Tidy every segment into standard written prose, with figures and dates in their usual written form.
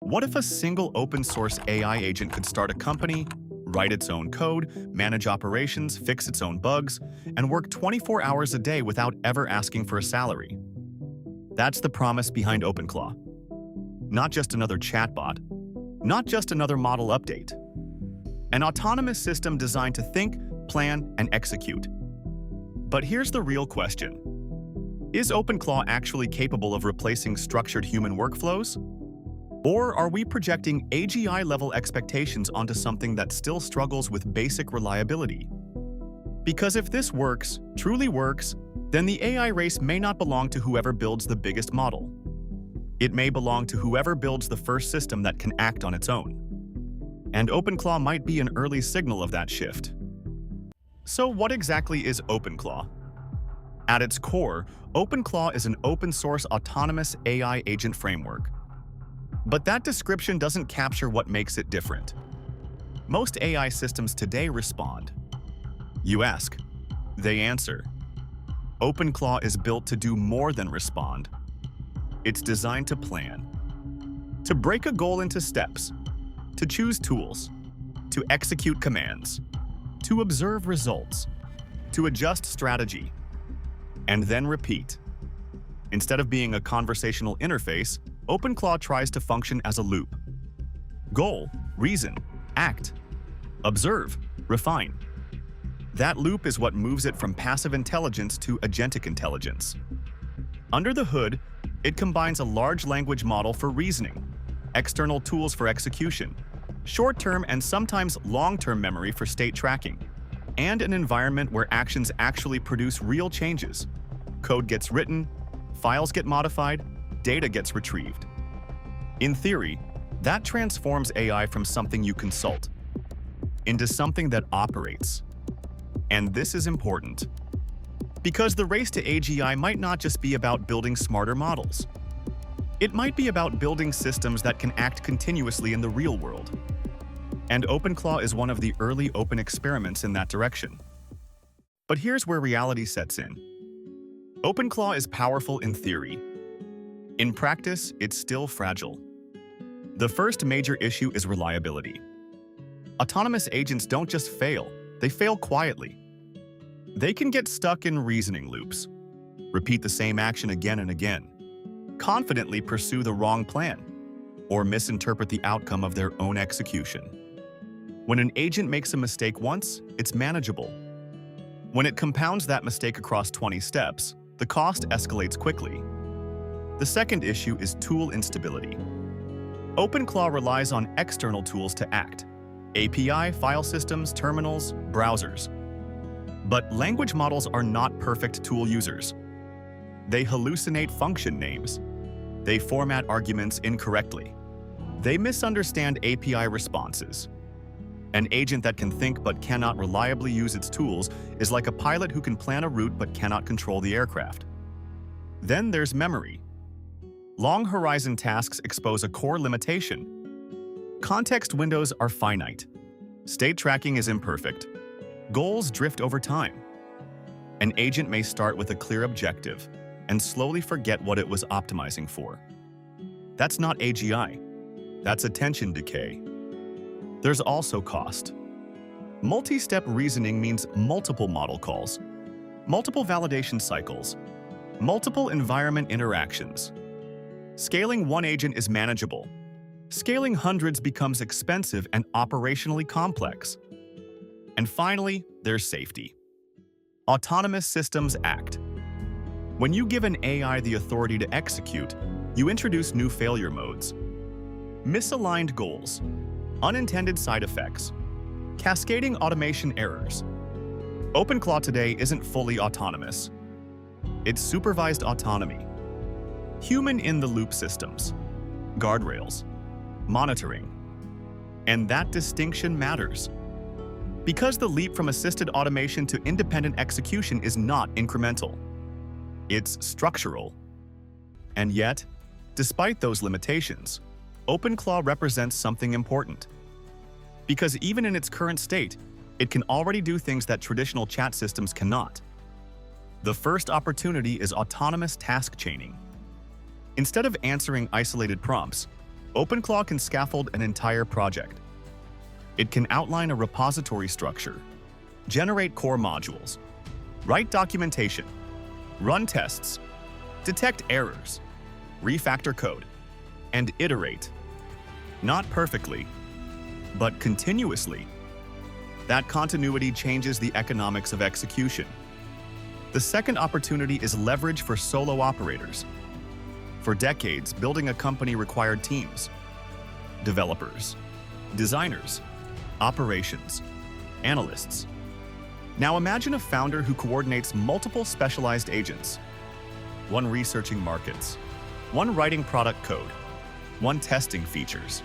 What if a single open-source AI agent could start a company, write its own code, manage operations, fix its own bugs, and work 24 hours a day without ever asking for a salary? That's the promise behind OpenClaw. Not just another chatbot, not just another model update. An autonomous system designed to think, plan, and execute. But here's the real question. Is OpenClaw actually capable of replacing structured human workflows? Or are we projecting AGI-level expectations onto something that still struggles with basic reliability? Because if this works, truly works, then the AI race may not belong to whoever builds the biggest model. It may belong to whoever builds the first system that can act on its own. And OpenClaw might be an early signal of that shift. So what exactly is OpenClaw? At its core, OpenClaw is an open-source autonomous AI agent framework. But that description doesn't capture what makes it different. Most AI systems today respond. You ask, they answer. OpenClaw is built to do more than respond. It's designed to plan, to break a goal into steps, to choose tools, to execute commands, to observe results, to adjust strategy, and then repeat. Instead of being a conversational interface, OpenClaw tries to function as a loop. Goal, reason, act, observe, refine. That loop is what moves it from passive intelligence to agentic intelligence. Under the hood, it combines a large language model for reasoning, external tools for execution, short-term and sometimes long-term memory for state tracking, and an environment where actions actually produce real changes. Code gets written, files get modified, data gets retrieved. In theory, that transforms AI from something you consult into something that operates. And this is important, because the race to AGI might not just be about building smarter models. It might be about building systems that can act continuously in the real world. And OpenClaw is one of the early open experiments in that direction. But here's where reality sets in. OpenClaw is powerful in theory. In practice, it's still fragile. The first major issue is reliability. Autonomous agents don't just fail, they fail quietly. They can get stuck in reasoning loops, repeat the same action again and again, confidently pursue the wrong plan, or misinterpret the outcome of their own execution. When an agent makes a mistake once, it's manageable. When it compounds that mistake across 20 steps, the cost escalates quickly. The second issue is tool instability. OpenClaw relies on external tools to act: API, file systems, terminals, browsers. But language models are not perfect tool users. They hallucinate function names. They format arguments incorrectly. They misunderstand API responses. An agent that can think but cannot reliably use its tools is like a pilot who can plan a route but cannot control the aircraft. Then there's memory. Long horizon tasks expose a core limitation. Context windows are finite. State tracking is imperfect. Goals drift over time. An agent may start with a clear objective and slowly forget what it was optimizing for. That's not AGI. That's attention decay. There's also cost. Multi-step reasoning means multiple model calls, multiple validation cycles, multiple environment interactions. Scaling one agent is manageable. Scaling hundreds becomes expensive and operationally complex. And finally, there's safety. Autonomous systems act. When you give an AI the authority to execute, you introduce new failure modes. Misaligned goals, unintended side effects, cascading automation errors. OpenClaw today isn't fully autonomous. It's supervised autonomy. Human-in-the-loop systems, guardrails, monitoring. And that distinction matters. Because the leap from assisted automation to independent execution is not incremental. It's structural. And yet, despite those limitations, OpenClaw represents something important. Because even in its current state, it can already do things that traditional chat systems cannot. The first opportunity is autonomous task chaining. Instead of answering isolated prompts, OpenClaw can scaffold an entire project. It can outline a repository structure, generate core modules, write documentation, run tests, detect errors, refactor code, and iterate. Not perfectly, but continuously. That continuity changes the economics of execution. The second opportunity is leverage for solo operators. For decades, building a company required teams: developers, designers, operations, analysts. Now imagine a founder who coordinates multiple specialized agents. One researching markets, one writing product code, one testing features,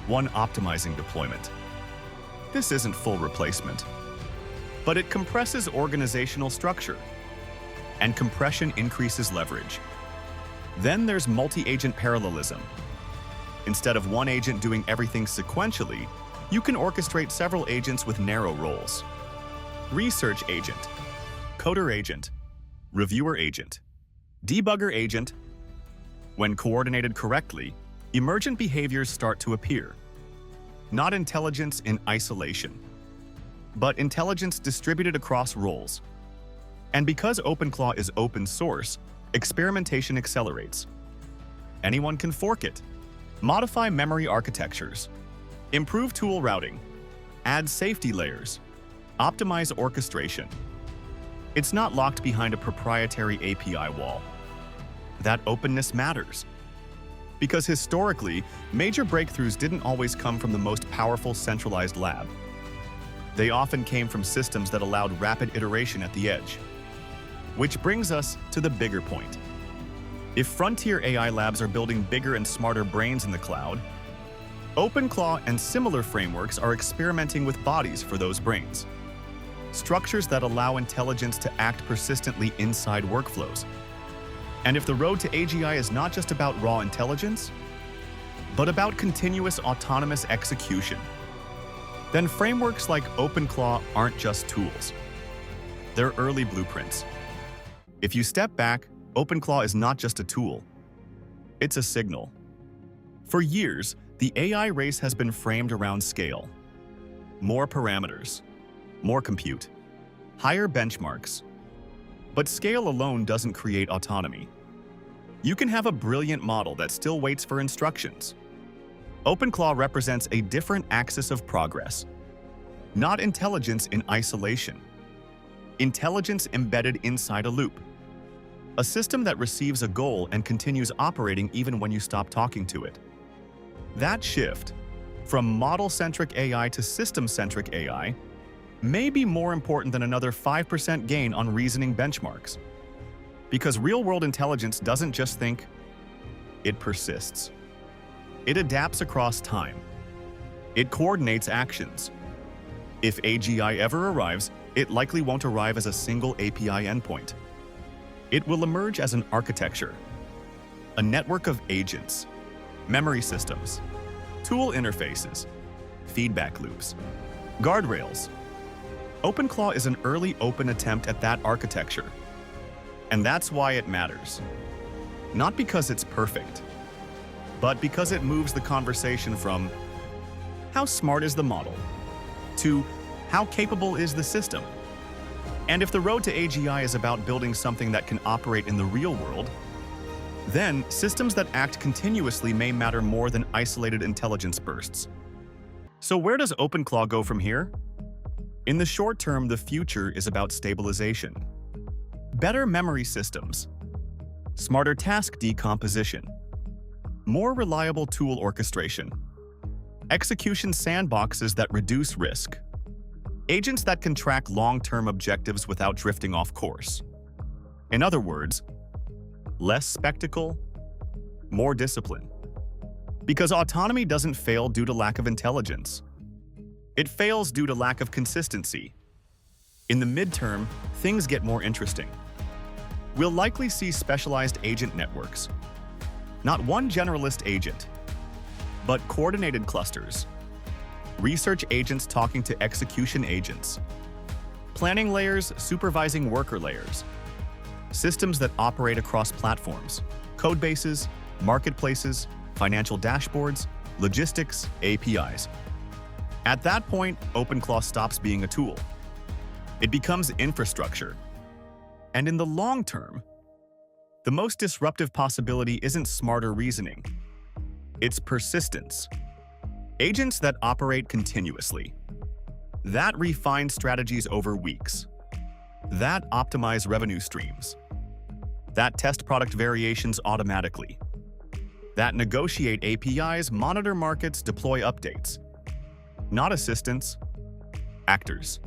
one optimizing deployment. This isn't full replacement, but it compresses organizational structure, and compression increases leverage. Then there's multi-agent parallelism. Instead of one agent doing everything sequentially, you can orchestrate several agents with narrow roles. Research agent, coder agent, reviewer agent, debugger agent. When coordinated correctly, emergent behaviors start to appear. Not intelligence in isolation, but intelligence distributed across roles. And because OpenClaw is open source, experimentation accelerates. Anyone can fork it, modify memory architectures, improve tool routing, add safety layers, optimize orchestration. It's not locked behind a proprietary API wall. That openness matters. Because historically, major breakthroughs didn't always come from the most powerful centralized lab. They often came from systems that allowed rapid iteration at the edge. Which brings us to the bigger point. If frontier AI labs are building bigger and smarter brains in the cloud, OpenClaw and similar frameworks are experimenting with bodies for those brains. Structures that allow intelligence to act persistently inside workflows. And if the road to AGI is not just about raw intelligence, but about continuous autonomous execution, then frameworks like OpenClaw aren't just tools. They're early blueprints. If you step back, OpenClaw is not just a tool. It's a signal. For years, the AI race has been framed around scale. More parameters, more compute, higher benchmarks. But scale alone doesn't create autonomy. You can have a brilliant model that still waits for instructions. OpenClaw represents a different axis of progress. Not intelligence in isolation. Intelligence embedded inside a loop. A system that receives a goal and continues operating even when you stop talking to it. That shift, from model-centric AI to system-centric AI, may be more important than another 5% gain on reasoning benchmarks. Because real-world intelligence doesn't just think, it persists. It adapts across time. It coordinates actions. If AGI ever arrives, it likely won't arrive as a single API endpoint. It will emerge as an architecture, a network of agents, memory systems, tool interfaces, feedback loops, guardrails. OpenClaw is an early open attempt at that architecture. And that's why it matters. Not because it's perfect, but because it moves the conversation from how smart is the model to how capable is the system. And if the road to AGI is about building something that can operate in the real world, then systems that act continuously may matter more than isolated intelligence bursts. So where does OpenClaw go from here? In the short term, the future is about stabilization. Better memory systems, smarter task decomposition, more reliable tool orchestration, execution sandboxes that reduce risk, agents that can track long-term objectives without drifting off course. In other words, less spectacle, more discipline. Because autonomy doesn't fail due to lack of intelligence. It fails due to lack of consistency. In the midterm, things get more interesting. We'll likely see specialized agent networks. Not one generalist agent, but coordinated clusters. Research agents talking to execution agents. Planning layers supervising worker layers. Systems that operate across platforms, code bases, marketplaces, financial dashboards, logistics, APIs. At that point, OpenClaw stops being a tool. It becomes infrastructure. And in the long term, the most disruptive possibility isn't smarter reasoning. It's persistence. Agents that operate continuously. That refine strategies over weeks. That optimize revenue streams. That test product variations automatically. That negotiate APIs, monitor markets, deploy updates. Not assistants, actors.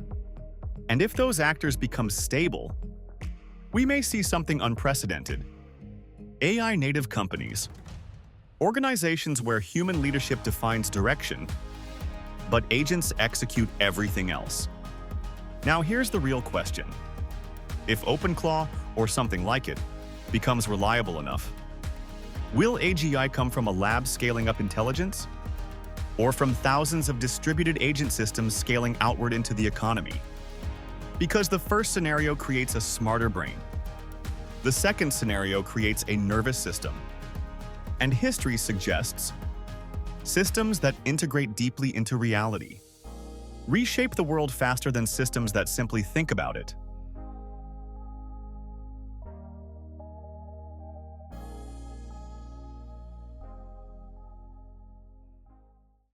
And if those actors become stable, we may see something unprecedented. AI-native companies. Organizations where human leadership defines direction, but agents execute everything else. Now here's the real question. If OpenClaw, or something like it, becomes reliable enough, will AGI come from a lab scaling up intelligence? Or from thousands of distributed agent systems scaling outward into the economy? Because the first scenario creates a smarter brain. The second scenario creates a nervous system. And history suggests systems that integrate deeply into reality reshape the world faster than systems that simply think about it.